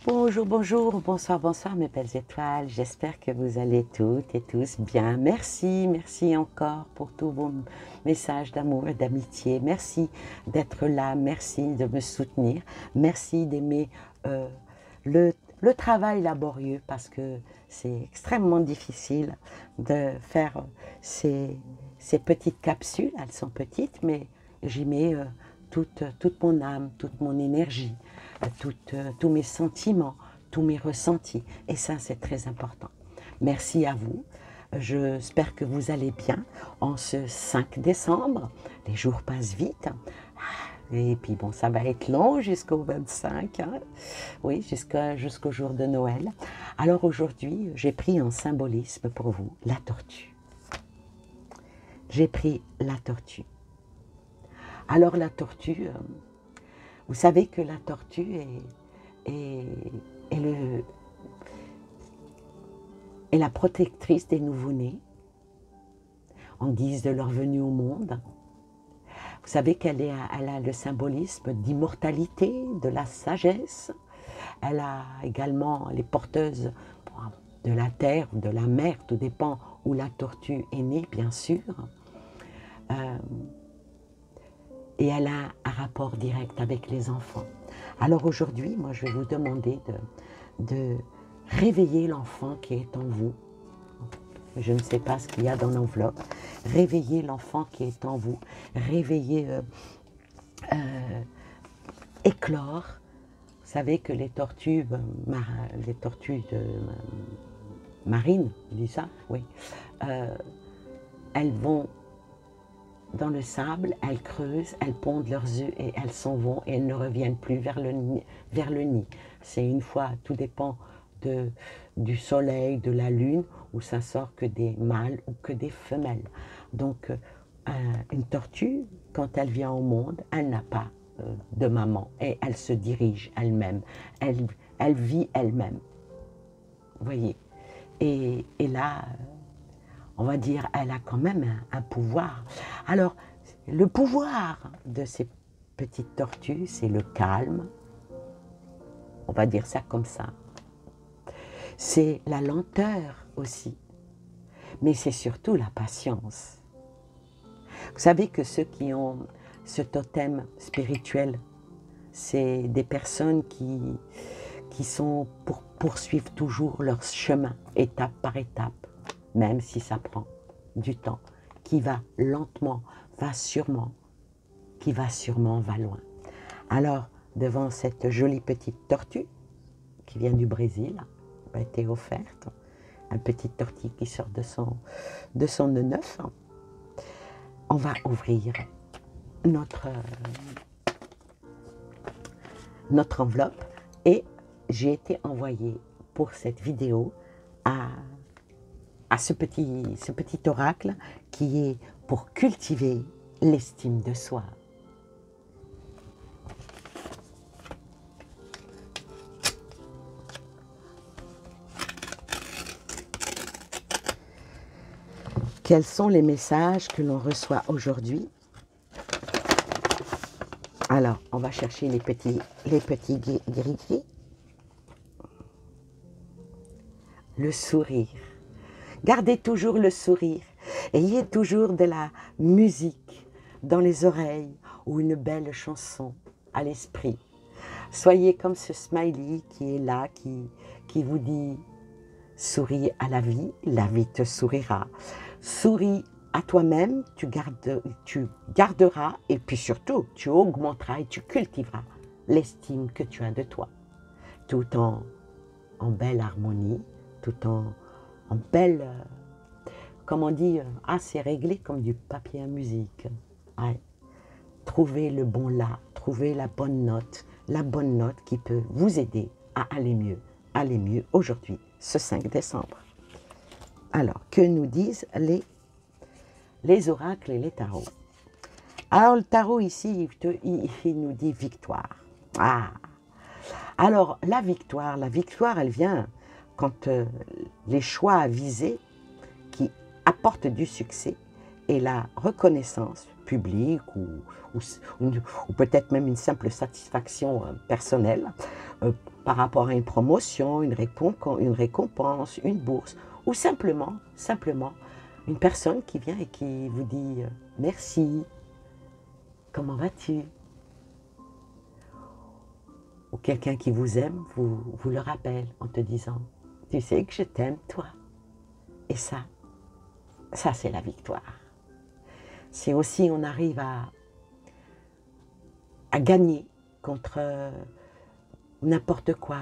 Bonjour, bonjour, bonsoir, bonsoir mes belles étoiles. J'espère que vous allez toutes et tous bien. Merci, merci encore pour tous vos messages d'amour et d'amitié. Merci d'être là, merci de me soutenir. Merci d'aimer le travail laborieux parce que c'est extrêmement difficile de faire ces petites capsules. Elles sont petites, mais j'y mets toute mon âme, toute mon énergie, tous mes sentiments, tous mes ressentis. Et ça, c'est très important. Merci à vous. J'espère que vous allez bien en ce 5 décembre. Les jours passent vite. Et puis bon, ça va être long jusqu'au 25, hein? Oui, jusqu'au jour de Noël. Alors aujourd'hui, j'ai pris en symbolisme pour vous la tortue. J'ai pris la tortue. Alors la tortue, vous savez que la tortue est la protectrice des nouveau-nés en guise de leur venue au monde. Vous savez qu'elle a le symbolisme d'immortalité, de la sagesse. Elle a également les porteuses de la terre, de la mer, tout dépend où la tortue est née, bien sûr. Et elle a un rapport direct avec les enfants. Alors aujourd'hui, moi je vais vous demander de réveiller l'enfant qui est en vous. Je ne sais pas ce qu'il y a dans l'enveloppe. Réveillez l'enfant qui est en vous. Réveillez, éclore. Vous savez que les tortues marines, on dit ça, oui, elles vont dans le sable, elles creusent, elles pondent leurs œufs et elles s'en vont et elles ne reviennent plus vers le nid. C'est une fois, tout dépend du soleil, de la lune, où ça sort que des mâles ou que des femelles. Donc, une tortue, quand elle vient au monde, elle n'a pas de maman et elle se dirige elle-même. Elle vit elle-même. Vous voyez. Et là, on va dire, elle a quand même un pouvoir. Alors, le pouvoir de ces petites tortues, c'est le calme. On va dire ça comme ça. C'est la lenteur aussi. Mais c'est surtout la patience. Vous savez que ceux qui ont ce totem spirituel, c'est des personnes qui sont pour poursuivre toujours leur chemin, étape par étape, même si ça prend du temps, qui va lentement, va sûrement, qui va sûrement, va loin. Alors, devant cette jolie petite tortue, qui vient du Brésil, m'a été offerte, une petite tortue qui sort de son nœud neuf, on va ouvrir notre enveloppe et j'ai été envoyée pour cette vidéo à ce petit oracle qui est pour cultiver l'estime de soi. Quels sont les messages que l'on reçoit aujourd'hui? Alors, on va chercher les petits gris-gris. Le sourire. Gardez toujours le sourire. Ayez toujours de la musique dans les oreilles ou une belle chanson à l'esprit. Soyez comme ce smiley qui est là, qui vous dit « Souris à la vie te sourira ». Souris à toi-même, tu garderas et puis surtout, tu augmenteras et tu cultiveras l'estime que tu as de toi. Tout en belle harmonie, tout en belle, comme on dit, c'est réglé comme du papier à musique. Ouais. Trouvez le bon la, trouvez la bonne note qui peut vous aider à aller mieux aujourd'hui, ce 5 décembre. Alors, que nous disent les oracles et les tarots? Alors, le tarot ici, il nous dit victoire. Alors, la victoire, elle vient quand les choix avisés qui apportent du succès et la reconnaissance, public ou, ou peut-être même une simple satisfaction personnelle par rapport à une promotion, une récompense, une bourse, ou simplement une personne qui vient et qui vous dit merci, comment vas-tu? Ou quelqu'un qui vous aime vous le rappelle en te disant tu sais que je t'aime toi. Et ça c'est la victoire. C'est aussi on arrive à gagner contre n'importe quoi,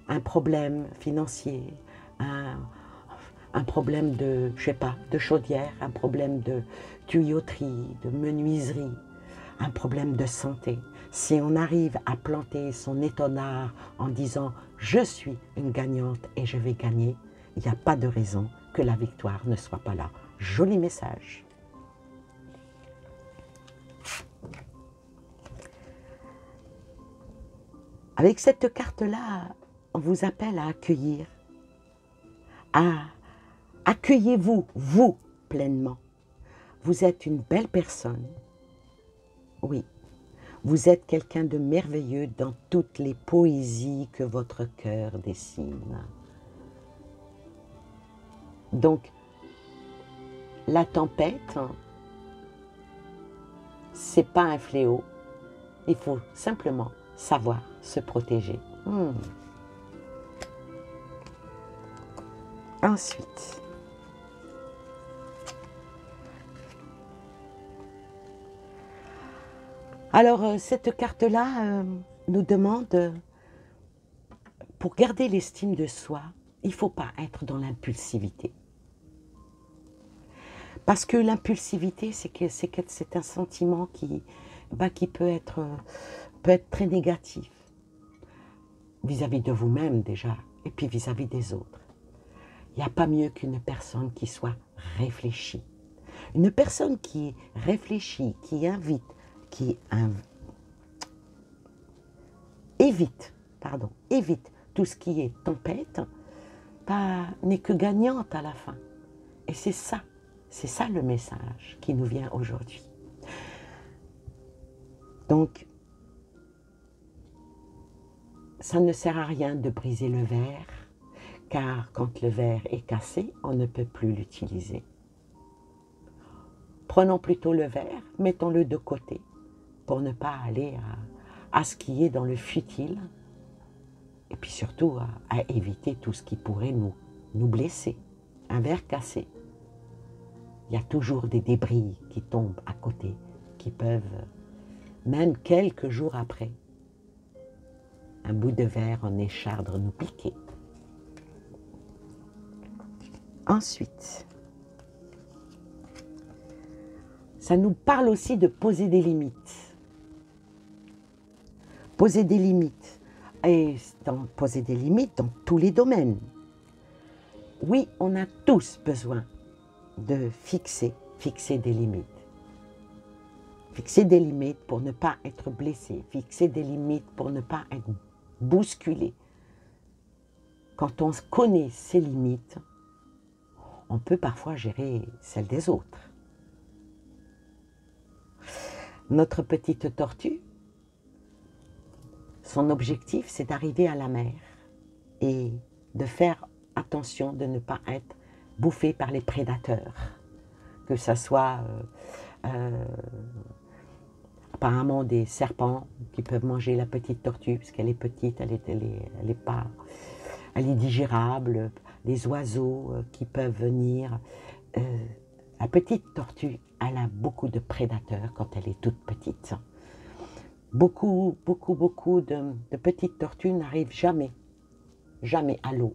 un problème financier, un problème de, je sais pas, de chaudière, un problème de tuyauterie, de menuiserie, un problème de santé. Si on arrive à planter son étonnard en disant « je suis une gagnante et je vais gagner », il n'y a pas de raison que la victoire ne soit pas là. Joli message. Avec cette carte-là, on vous appelle à accueillir. Accueillez-vous, vous, pleinement. Vous êtes une belle personne. Oui, vous êtes quelqu'un de merveilleux dans toutes les poésies que votre cœur dessine. Donc, la tempête, c'est pas un fléau. Il faut simplement savoir se protéger. Ensuite, alors cette carte-là nous demande, pour garder l'estime de soi, il ne faut pas être dans l'impulsivité. Parce que l'impulsivité, c'est un sentiment qui peut être très négatif vis-à-vis de vous-même déjà, et puis vis-à-vis des autres. Il n'y a pas mieux qu'une personne qui soit réfléchie. Une personne qui est réfléchie, qui invite, évite tout ce qui est tempête, n'est que gagnante à la fin. Et c'est ça le message qui nous vient aujourd'hui. Donc, ça ne sert à rien de briser le verre, car quand le verre est cassé, on ne peut plus l'utiliser. Prenons plutôt le verre, mettons-le de côté, pour ne pas aller à ce qui est dans le futile, et puis surtout à éviter tout ce qui pourrait nous blesser. Un verre cassé, il y a toujours des débris qui tombent à côté, qui peuvent, même quelques jours après, un bout de verre en écharde nous piquer. Ensuite, ça nous parle aussi de poser des limites. Poser des limites. Et poser des limites dans tous les domaines. Oui, on a tous besoin de fixer des limites. Fixer des limites pour ne pas être blessé. Fixer des limites pour ne pas être bousculé. Quand on connaît ses limites, on peut parfois gérer celles des autres. Notre petite tortue, son objectif, c'est d'arriver à la mer et de faire attention de ne pas être bouffée par les prédateurs, que ce soit apparemment des serpents qui peuvent manger la petite tortue, parce qu'elle est petite, elle est digérable, les oiseaux qui peuvent venir. La petite tortue, elle a beaucoup de prédateurs quand elle est toute petite. Beaucoup de petites tortues n'arrivent jamais à l'eau.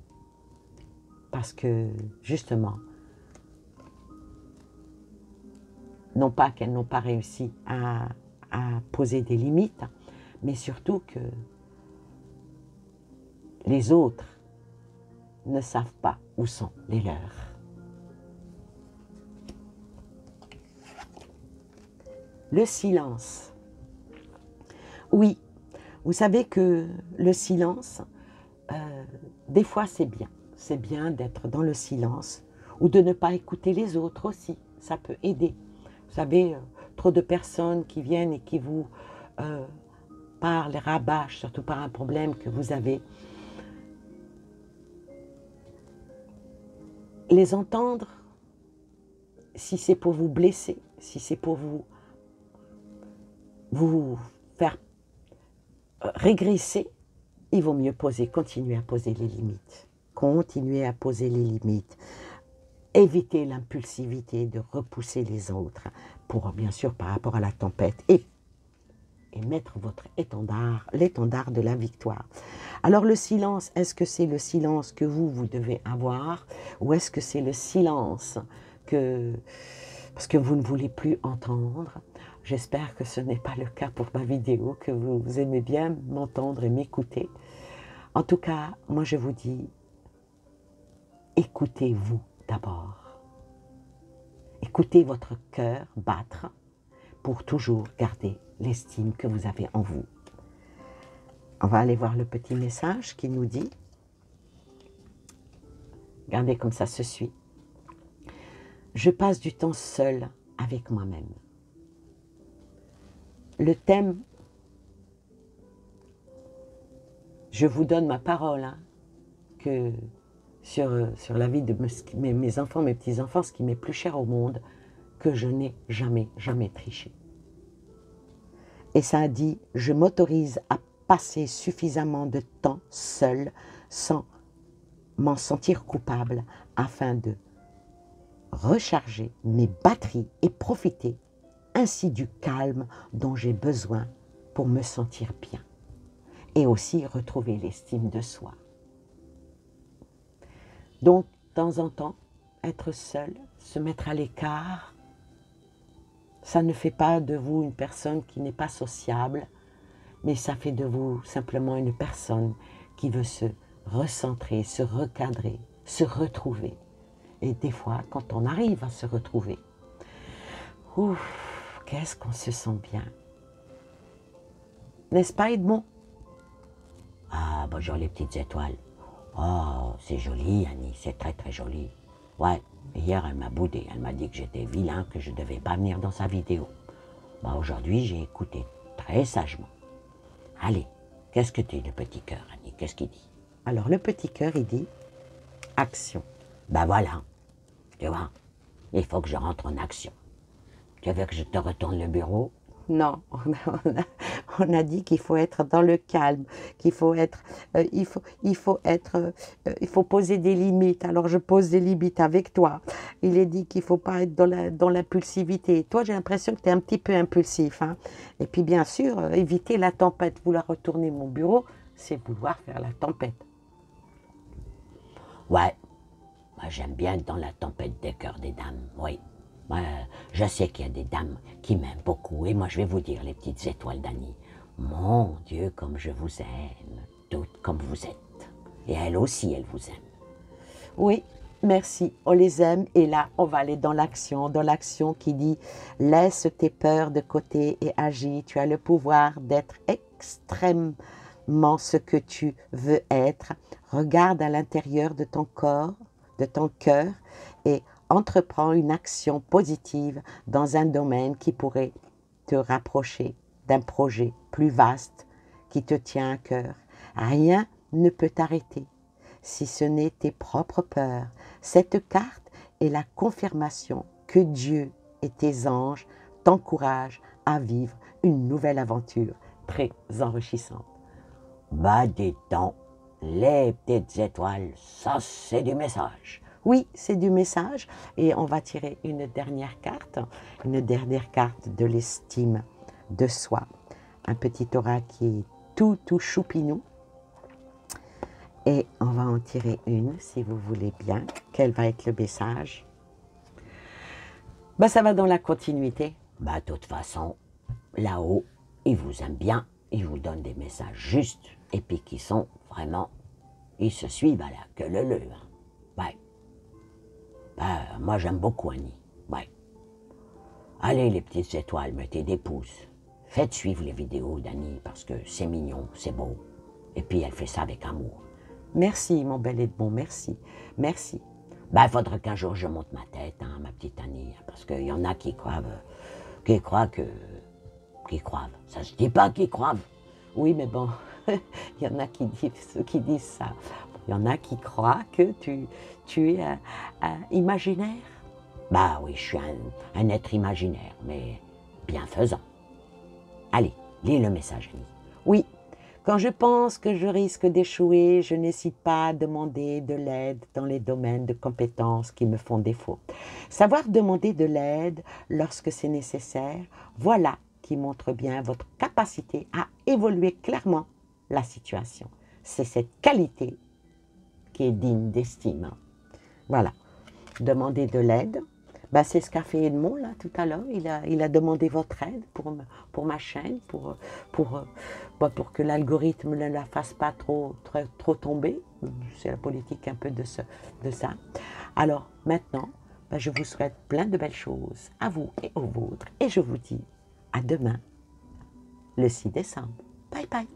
Parce que, justement, non pas qu'elles n'ont pas réussi à poser des limites, mais surtout que les autres ne savent pas où sont les leurs. Le silence. Oui, vous savez que le silence, des fois c'est bien. C'est bien d'être dans le silence ou de ne pas écouter les autres aussi. Ça peut aider Vous savez, trop de personnes qui viennent et qui vous parlent, rabâchent, surtout par un problème que vous avez. Les entendre, si c'est pour vous blesser, si c'est pour vous faire régresser, il vaut mieux continuer à poser les limites. Continuer à poser les limites. Éviter l'impulsivité de repousser les autres, pour bien sûr par rapport à la tempête, et mettre votre étendard, l'étendard de la victoire. Alors le silence, est-ce que c'est le silence que vous devez avoir, ou est-ce que c'est le silence parce que vous ne voulez plus entendre? J'espère que ce n'est pas le cas pour ma vidéo, que vous aimez bien m'entendre et m'écouter. En tout cas, moi je vous dis, écoutez-vous d'abord. Écoutez votre cœur battre pour toujours garder l'estime que vous avez en vous. On va aller voir le petit message qui nous dit, regardez comme ça se suit. Je passe du temps seul avec moi-même. Le thème, je vous donne ma parole, hein, que sur la vie de mes enfants, mes petits-enfants, ce qui m'est plus cher au monde, que je n'ai jamais triché. Et ça a dit, je m'autorise à passer suffisamment de temps seul sans m'en sentir coupable afin de recharger mes batteries et profiter ainsi du calme dont j'ai besoin pour me sentir bien et aussi retrouver l'estime de soi. Donc, de temps en temps, être seul, se mettre à l'écart, ça ne fait pas de vous une personne qui n'est pas sociable, mais ça fait de vous simplement une personne qui veut se recentrer, se recadrer, se retrouver. Et des fois, quand on arrive à se retrouver, ouf, qu'est-ce qu'on se sent bien. N'est-ce pas, Edmond? Ah, bonjour les petites étoiles. Oh, c'est joli, Annie, c'est très très joli. Ouais, hier elle m'a boudé, elle m'a dit que j'étais vilain, que je ne devais pas venir dans sa vidéo. Bah, aujourd'hui, j'ai écouté très sagement. Allez, qu'est-ce que tu dis, le petit cœur, Annie? Qu'est-ce qu'il dit? Alors, le petit cœur, il dit action. Ben voilà, tu vois, il faut que je rentre en action. Tu veux que je te retourne le bureau? Non, on a dit qu'il faut être dans le calme, qu'il faut être, il faut poser des limites. Alors je pose des limites avec toi. Il est dit qu'il ne faut pas être dans l'impulsivité. Toi, j'ai l'impression que tu es un petit peu impulsif, hein. Et puis bien sûr, éviter la tempête. Vouloir retourner mon bureau, c'est vouloir faire la tempête. Ouais, moi j'aime bien être dans la tempête des cœurs des dames, oui. Je sais qu'il y a des dames qui m'aiment beaucoup, et moi je vais vous dire, les petites étoiles d'Annie, mon Dieu, comme je vous aime, toutes comme vous êtes. Et elle aussi, elle vous aime. Oui, merci, on les aime, et là, on va aller dans l'action qui dit, laisse tes peurs de côté et agis, tu as le pouvoir d'être extrêmement ce que tu veux être. Regarde à l'intérieur de ton corps, de ton cœur, et entreprends une action positive dans un domaine qui pourrait te rapprocher d'un projet plus vaste qui te tient à cœur. Rien ne peut t'arrêter si ce n'est tes propres peurs. Cette carte est la confirmation que Dieu et tes anges t'encouragent à vivre une nouvelle aventure très enrichissante. Bah dis donc, les petites étoiles, ça c'est du message. Oui, c'est du message, et on va tirer une dernière carte de l'estime de soi. Un petit aura qui est tout choupinou. Et on va en tirer une, si vous voulez bien. Quel va être le message? Bah, ça va dans la continuité. Bah, de toute façon, là-haut, ils vous aiment bien, ils vous donnent des messages justes, et puis qui sont vraiment, ils se suivent à la queue leu. Ouais. Moi, j'aime beaucoup Annie. Ouais. Allez, les petites étoiles, mettez des pouces. Faites suivre les vidéos d'Annie parce que c'est mignon, c'est beau. Et puis, elle fait ça avec amour. Merci, mon bel Edmond, merci. Merci. Ben, il faudrait qu'un jour je monte ma tête, hein, ma petite Annie, parce qu'il y en a qui croient que, qui croient. Ça se dit pas qu'ils croient. Oui, mais bon, il y en a qui disent ça. Il y en a qui croient que tu es imaginaire. Bah oui, je suis un être imaginaire, mais bienfaisant. Allez, lis le message, Annie. Oui, quand je pense que je risque d'échouer, je n'hésite pas à demander de l'aide dans les domaines de compétences qui me font défaut. Savoir demander de l'aide lorsque c'est nécessaire, voilà qui montre bien votre capacité à évoluer clairement la situation. C'est cette qualité qui est digne d'estime. Voilà, demander de l'aide. Ben, c'est ce qu'a fait Edmond là tout à l'heure. Il a demandé votre aide pour ma chaîne, pour que l'algorithme ne la fasse pas trop tomber. C'est la politique un peu de ça. Alors maintenant, ben, je vous souhaite plein de belles choses à vous et aux vôtres. Et je vous dis à demain, le 6 décembre. Bye bye.